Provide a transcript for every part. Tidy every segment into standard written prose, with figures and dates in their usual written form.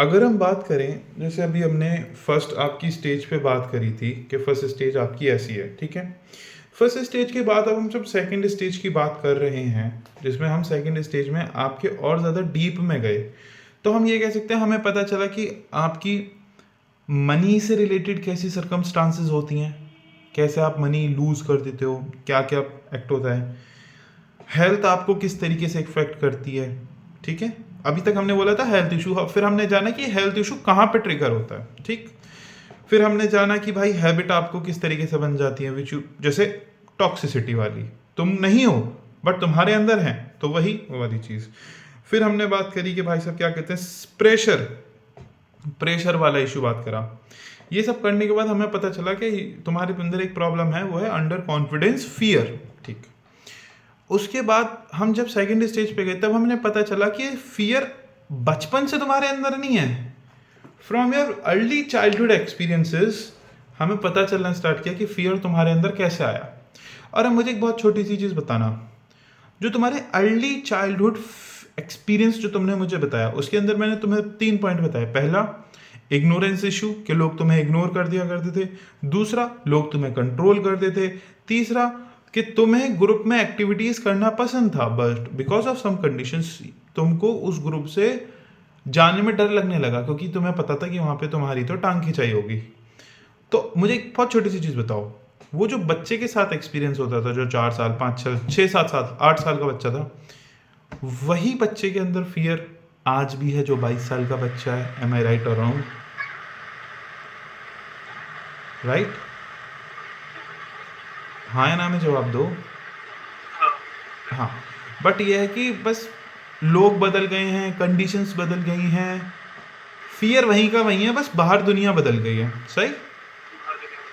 अगर हम बात करें, जैसे अभी हमने फर्स्ट आपकी स्टेज पे बात करी थी कि फर्स्ट स्टेज आपकी ऐसी है, ठीक है। फर्स्ट स्टेज के बाद अब हम जब सेकंड स्टेज की बात कर रहे हैं, जिसमें हम सेकंड स्टेज में आपके और ज़्यादा डीप में गए, तो हम ये कह सकते हैं हमें पता चला कि आपकी मनी से रिलेटेड कैसी सर्कमस्टांसेस होती हैं, कैसे आप मनी लूज़ कर देते हो, क्या क्या एक्ट होता है, हेल्थ आपको किस तरीके से इफेक्ट करती है, ठीक है। अभी तक हमने बोला था हेल्थ इशू, फिर हमने जाना कि हेल्थ इशू कहाँ पे ट्रिगर होता है, ठीक। फिर हमने जाना कि भाई हैबिट आपको किस तरीके से बन जाती है, विच जैसे टॉक्सिसिटी वाली, तुम नहीं हो बट तुम्हारे अंदर है, तो वही वो वाली चीज़। फिर हमने बात करी कि भाई साहब क्या कहते हैं, प्रेशर, प्रेशर वाला इशू बात करा। ये सब करने के बाद हमें पता चला कि तुम्हारे अंदर एक प्रॉब्लम है, वो है अंडर कॉन्फिडेंस फियर, ठीक। उसके बाद हम जब सेकंड स्टेज पे गए तब हमने पता चला कि फियर बचपन से तुम्हारे अंदर नहीं है, from your early childhood experiences हमें पता चलना स्टार्ट किया कि फियर तुम्हारे अंदर कैसे आया। और अब मुझे एक बहुत छोटी सी चीज़ बताना, जो तुम्हारे अर्ली चाइल्डहुड एक्सपीरियंस जो तुमने मुझे बताया, उसके अंदर मैंने तुम्हें 3 पॉइंट बताए। पहला, इग्नोरेंस इशू, कि लोग तुम्हें इग्नोर कर दिया करते थे। दूसरा, लोग तुम्हें कंट्रोल करते थे। तीसरा, कि तुम्हें ग्रुप में एक्टिविटीज करना पसंद था, but because of some conditions तुमको उस ग्रुप से जाने में डर लगने लगा, क्योंकि तुम्हें पता था कि वहां पे तुम्हारी तो टांग खिंचाई होगी। तो मुझे एक बहुत छोटी सी चीज बताओ, वो जो बच्चे के साथ एक्सपीरियंस होता था, जो 4 साल 5 साल 6 7 साल 8 साल का बच्चा था, वही बच्चे के अंदर फियर आज भी है जो 22 साल का बच्चा है। एम आई राइट और रॉन्ग? राइट? हाँ या ना में जवाब दो। हाँ, बट ये है कि बस लोग बदल गए हैं, कंडीशंस बदल गई हैं, फियर वहीं का वहीं है, बस बाहर दुनिया बदल गई है। सही?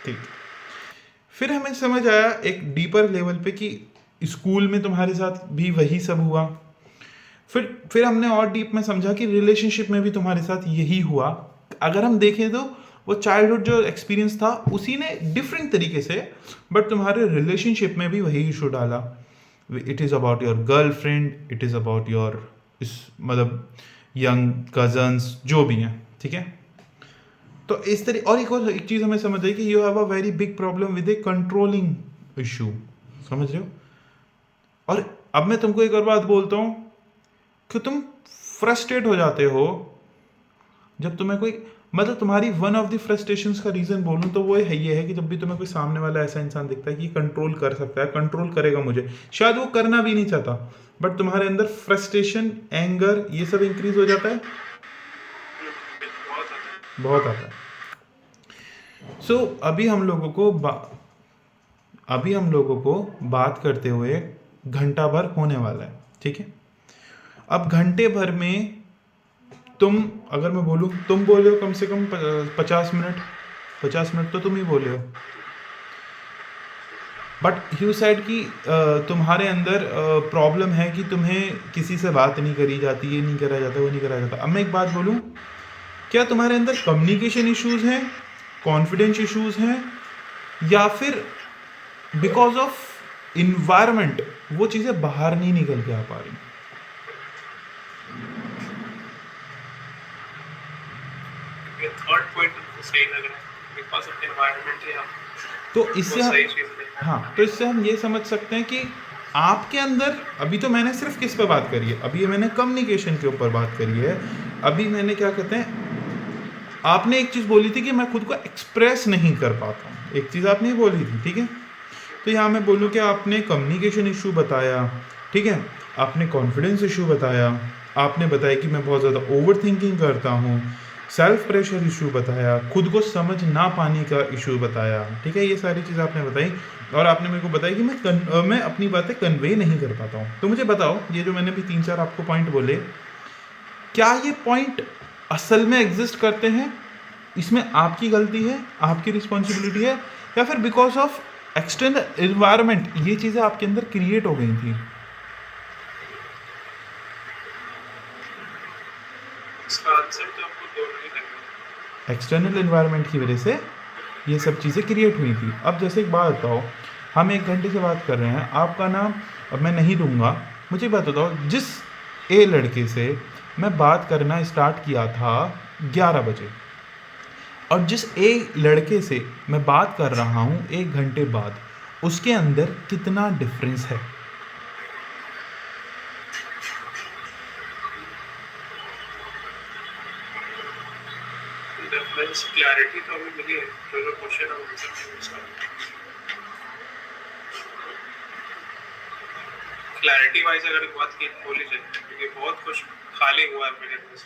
ठीक। फिर हमें समझ आया एक डीपर लेवल पे कि स्कूल में तुम्हारे साथ भी वही सब हुआ। फिर हमने और डीप में समझा कि रिलेशनशिप में भी तुम्हारे साथ यही हुआ। अगर हम देखें तो वो चाइल्डहुड जो एक्सपीरियंस था उसी ने डिफरेंट तरीके से, बट तुम्हारे रिलेशनशिप में भी वही इशू डाला। It is about your girlfriend, it is about your मतलब यंग कजन्स जो भी हैं, ठीक है। तो इस तरह, और एक चीज़ हमें समझ आई कि you have a very big problem with A controlling issue. समझ रहे हो? और अब मैं तुमको एक और बात बोलता हूँ कि तुम फ्रस्ट्रेट हो जाते हो जब तुम्हें कोई, मतलब तुम्हारी वन ऑफ द फ्रस्ट्रेशंस का रीज़न बोलूँ तो वो है, ये है कि जब भी तुम्हें कोई सामने वाला ऐसा इंसान दिखता है कि कंट्रोल कर सकता है, कंट्रोल करेगा मुझे, शायद वो करना भी नहीं चाहता, बट तुम्हारे अंदर फ्रस्ट्रेशन, एंगर, ये सब इंक्रीज हो जाता है, बहुत आता है। सो अभी हम लोगों को बात करते हुए घंटा भर होने वाला है, ठीक है। अब घंटे भर में तुम, अगर मैं बोलूँ, तुम बोले हो कम से कम 50 मिनट, 50 मिनट तो तुम ही बोले हो, बट यू सेड कि तुम्हारे अंदर प्रॉब्लम है कि तुम्हें किसी से बात नहीं करी जाती, ये नहीं करा जाता, वो नहीं करा जाता। अब मैं एक बात बोलूँ, क्या तुम्हारे अंदर कम्युनिकेशन इश्यूज हैं, कॉन्फिडेंस इश्यूज हैं, या फिर बिकॉज ऑफ इन्वायरमेंट वो चीज़ें बाहर नहीं निकल के आ पा रही? थर्ड पॉइंट सही लग रहा है, बिकॉज ऑफ एनवायरनमेंट या तो इससे वो हम, सही चीज है। हाँ, तो इससे हम ये समझ सकते हैं कि आपके अंदर, अभी तो मैंने सिर्फ किस पे बात करी है, अभी ये मैंने कम्युनिकेशन के ऊपर बात करी है। अभी मैंने क्या कहते हैं, आपने एक चीज़ बोली थी कि मैं खुद को एक्सप्रेस नहीं कर पाता हूँ, एक चीज़ आपने बोली थी, ठीक है। तो यहाँ मैं बोलूँ कि आपने कम्युनिकेशन इशू बताया, ठीक है, आपने कॉन्फिडेंस इशू बताया, आपने बताया कि मैं बहुत ज़्यादा ओवर थिंकिंग करता हूँ, सेल्फ प्रेशर इशू बताया, खुद को समझ ना पाने का इशू बताया, ठीक है, ये सारी चीज़ आपने बताई। और आपने मेरे को बताया कि मैं अपनी बातें कन्वे नहीं कर पाता हूँ। तो मुझे बताओ, ये जो मैंने भी 3-4 आपको पॉइंट बोले, क्या ये पॉइंट असल में एग्जिस्ट करते हैं, इसमें आपकी गलती है, आपकी रिस्पॉन्सिबिलिटी है, या फिर बिकॉज ऑफ एक्सटर्नल एनवायरनमेंट ये चीज़ें आपके अंदर क्रिएट हो गई थी? इसका आंसर तो आपको दोनों ही लगेगा। एक्सटर्नल एनवायरनमेंट की वजह से ये सब चीज़ें क्रिएट हुई थी। अब जैसे एक बात बताओ, हम 1 घंटे से बात कर रहे हैं, आपका नाम अब मैं नहीं लूँगा, मुझे बात बताओ, जिस ए लड़के से मैं बात करना स्टार्ट किया था 11 बजे, और जिस एक लड़के से मैं बात कर रहा हूँ 1 घंटे बाद, उसके अंदर कितना डिफरेंस है। डिफरेंस क्लैरिटी तो हमें मिली है, जो क्वेश्चन है वो आंसर नहीं उसका। क्लैरिटी वाइज अगर बात की बोली जाए, क्योंकि बहुत कुछ खाली हुआ है मेरे पास।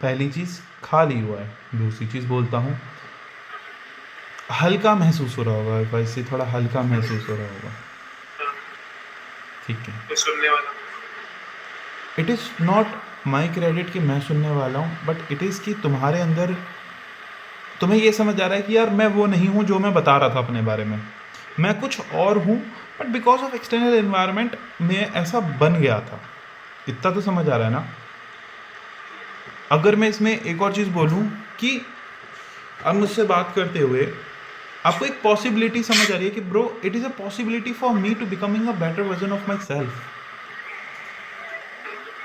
पहली चीज़ खाली हुआ है, दूसरी चीज़ बोलता हूँ, हल्का महसूस हो रहा होगा, वैसे थोड़ा हल्का महसूस हो रहा होगा, ठीक है। तो सुनने वाला it is not my credit कि मैं सुनने वाला हूँ, बट इट इज़ कि तुम्हारे अंदर तुम्हें ये समझ आ रहा है कि यार मैं वो नहीं हूँ जो मैं बता रहा था अपने बारे में, मैं कुछ और हूँ, but because of external environment में ऐसा बन गया था। इतना तो समझ आ रहा है ना। अगर मैं इसमें एक और चीज़ बोलूँ कि अब मुझसे बात करते हुए आपको एक पॉसिबिलिटी समझ आ रही है कि bro, it is a possibility for me to becoming a better version of myself.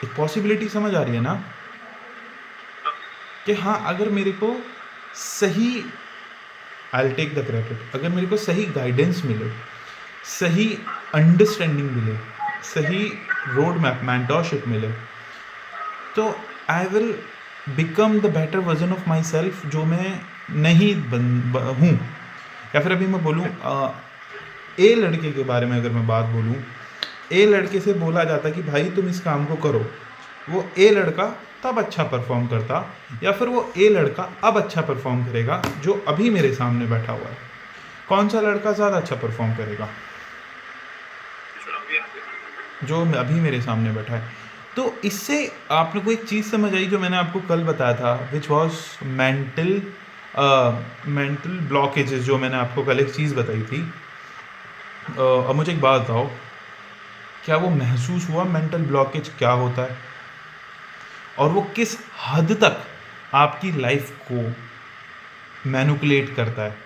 एक पॉसिबिलिटी समझ आ रही है ना कि हाँ, अगर मेरे को सही, आई टेक द क्रेडिट, अगर मेरे को सही गाइडेंस मिले, सही अंडरस्टैंडिंग मिले, सही रोड मैप मेंटरशिप मिले, तो I will become the better version of my self, जो मैं नहीं हूँ। या फिर अभी मैं बोलूँ ए लड़के के बारे में अगर मैं बात बोलूँ, ए लड़के से बोला जाता कि भाई तुम इस काम को करो, वो ए लड़का तब अच्छा परफॉर्म करता, या फिर वो ए लड़का अब अच्छा परफॉर्म करेगा जो अभी मेरे सामने बैठा हुआ है। कौन सा लड़का ज़्यादा अच्छा परफॉर्म करेगा? जो अभी मेरे सामने बैठा है। तो इससे आपने को एक चीज़ समझ आई जो मैंने आपको कल बताया था, विच वॉज मेंटल ब्लॉकेजेस, जो मैंने आपको कल एक चीज़ बताई थी। अब मुझे एक बात बताओ, क्या वो महसूस हुआ मेंटल ब्लॉकेज क्या होता है, और वो किस हद तक आपकी लाइफ को मैनिपुलेट करता है,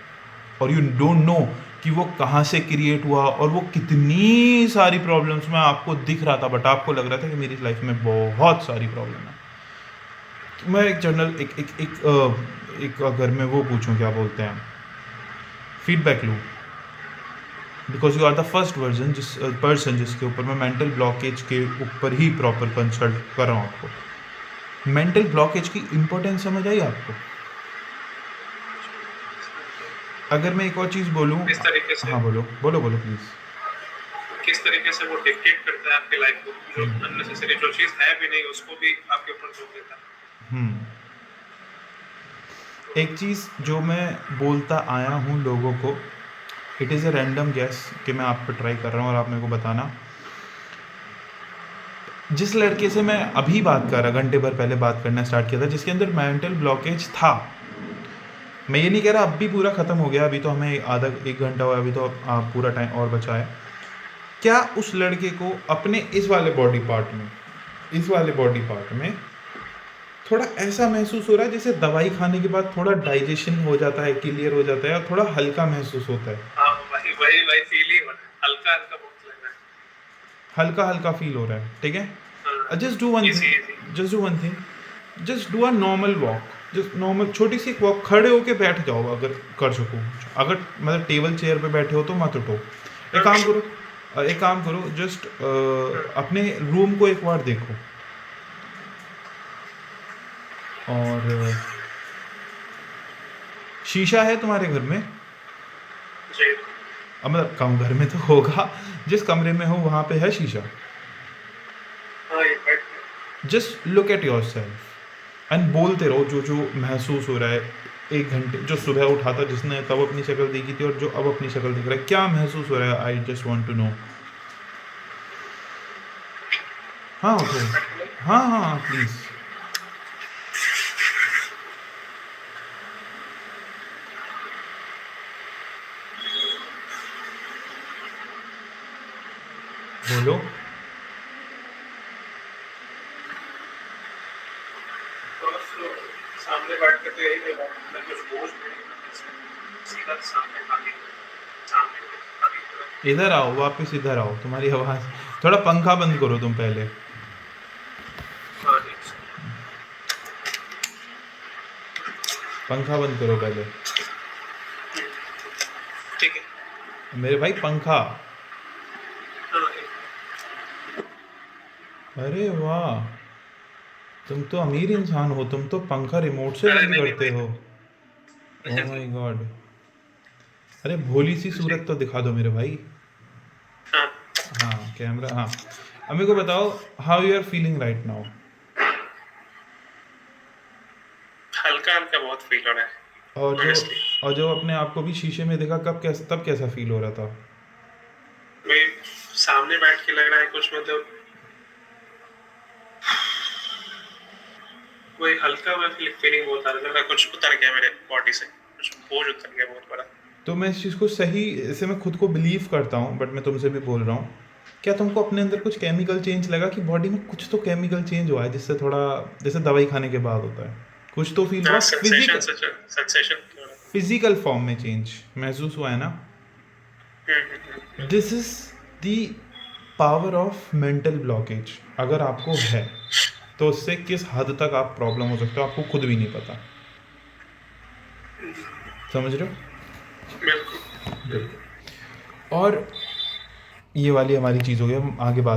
और यू डोंट नो कि वो कहाँ से क्रिएट हुआ, और वो कितनी सारी प्रॉब्लम्स में आपको दिख रहा था, बट आपको लग रहा था कि मेरी लाइफ में बहुत सारी प्रॉब्लम है। तो मैं एक जनरल एक अगर मैं वो पूछूं, क्या बोलते हैं, फीडबैक लूँ, because you are the first person जिसके ऊपर मैं मेंटल ब्लॉकेज के ऊपर ही प्रॉपर कंसल्ट कर रहा हूँ आपको। मेंटल ब्लॉकेज की इम्पोर्टेंस समझ आई आपको? अगर मैं एक और चीज़ बोलूँ, किस तरीके से, हाँ बोलो बोलो बोलो प्लीज़। किस तरीके से वो डिक्टेट करता है आपकी लाइफ को, जो अननेसेसरी जो चीज़ है भी नहीं उसको भी आपके ऊपर थोप देता है। एक चीज़ जो मैं बोलता आया हूँ लोगों को, it is a random guess कि मैं आप पे ट्राई कर रहा हूँ और आप मेरे को बताना। जिस लड़के से मैं अभी बात कर रहा, घंटे भर पहले बात करना स्टार्ट किया था, जिसके अंदर मेंटल ब्लॉकेज था, मैं ये नहीं कह रहा अब भी पूरा ख़त्म हो गया, अभी तो हमें आधा 1 घंटा हुआ, अभी तो पूरा टाइम और बचा है। क्या उस लड़के को अपने इस वाले बॉडी पार्ट में थोड़ा ऐसा महसूस हो रहा है जैसे दवाई खाने के बाद थोड़ा डाइजेशन हो जाता है, क्लियर हो जाता है, और थोड़ा हल्का महसूस होता है? हाँ, वही फील ही हो रहा है, हल्का हल्का बहुत लग रहा है, हल्का हल्का फील हो रहा है, ठीक है। हाँ, just do one easy, thing, just do a normal walk, just normal छोटी सी वॉक, खड़े होके बैठ जाओ अगर कर सको। अगर मतलब टेबल चेयर पे बैठे हो तो मत उठो। एक काम करो, जस्ट अपने रूम को एक बार देखो, और शीशा है तुम्हारे घर में? जी, अब मतलब कम घर में तो होगा, जिस कमरे में हो वहाँ पे है शीशा? हाँ, ये बैठ just look at your self and बोलते रहो जो जो महसूस हो रहा है। 1 घंटे जो सुबह उठा था जिसने तब अपनी शक्ल देखी थी, और जो अब अपनी शक्ल दिख रहा है, क्या महसूस हो रहा है? I just want to know. हाँ उठो, हाँ हाँ प्लीज़। बोलो। सामने बैठ के तो यही देखा, मैं कुछ बोझ नहीं, सीधा सामने खाली, सामने इधर आओ, वापस इधर आओ, तुम्हारी आवाज़, थोड़ा पंखा बंद करो तुम पहले। हाँ, पंखा बंद करो पहले। ठीक है। मेरे भाई पंखा। हाँ, अरे वाह, तुम तो अमीर इंसान हो, तुम तो पंखा रिमोट से अरे बंद नहीं नहीं करते हो। भाई। Oh my God. अरे भोली सी जी। सूरत तो दिखा दो मेरे भाई। हाँ, हाँ कैमरा, हाँ। अब मेरे को बताओ, how you are feeling right now? हल्का हल्का बहुत फील हो रहा और है जो ऑनेस्टली। और जो अपने आप को भी शीशे में देखा, तब कैसा फील हो रहा था? मैं सामने बैठ के लग रहा है कुछ, मतलब वही हल्का में फीलिंग बहुत आ रहा था, कुछ उतर गया मेरे बॉडी से, कुछ बोझ उतर गया बहुत बड़ा। तो मैं इस चीज़ को सही इसे मैं खुद को बिलीव करता हूँ, बट मैं तुमसे भी बोल रहा हूँ, क्या तुमको अपने अंदर कुछ केमिकल चेंज लगा कि बॉडी में कुछ तो केमिकल चेंज हुआ है, जिससे थोड़ा, जैसे दवाई खाने के बाद होता है, कुछ तो फील हाँ, हुआ? सेंसेशन, सच सेंसेशन हो रहा फिजिकल फॉर्म में चेंज महसूस हुआ है ना? है। This is the power of mental blockage. अगर आपको है तो उससे किस हद तक आप प्रॉब्लम हो सकते हो आपको खुद भी नहीं पता। समझ रहे हो? बिल्कुल। बिल्कुल। और ये वाली हमारी चीज़ हो गई, हम आगे बात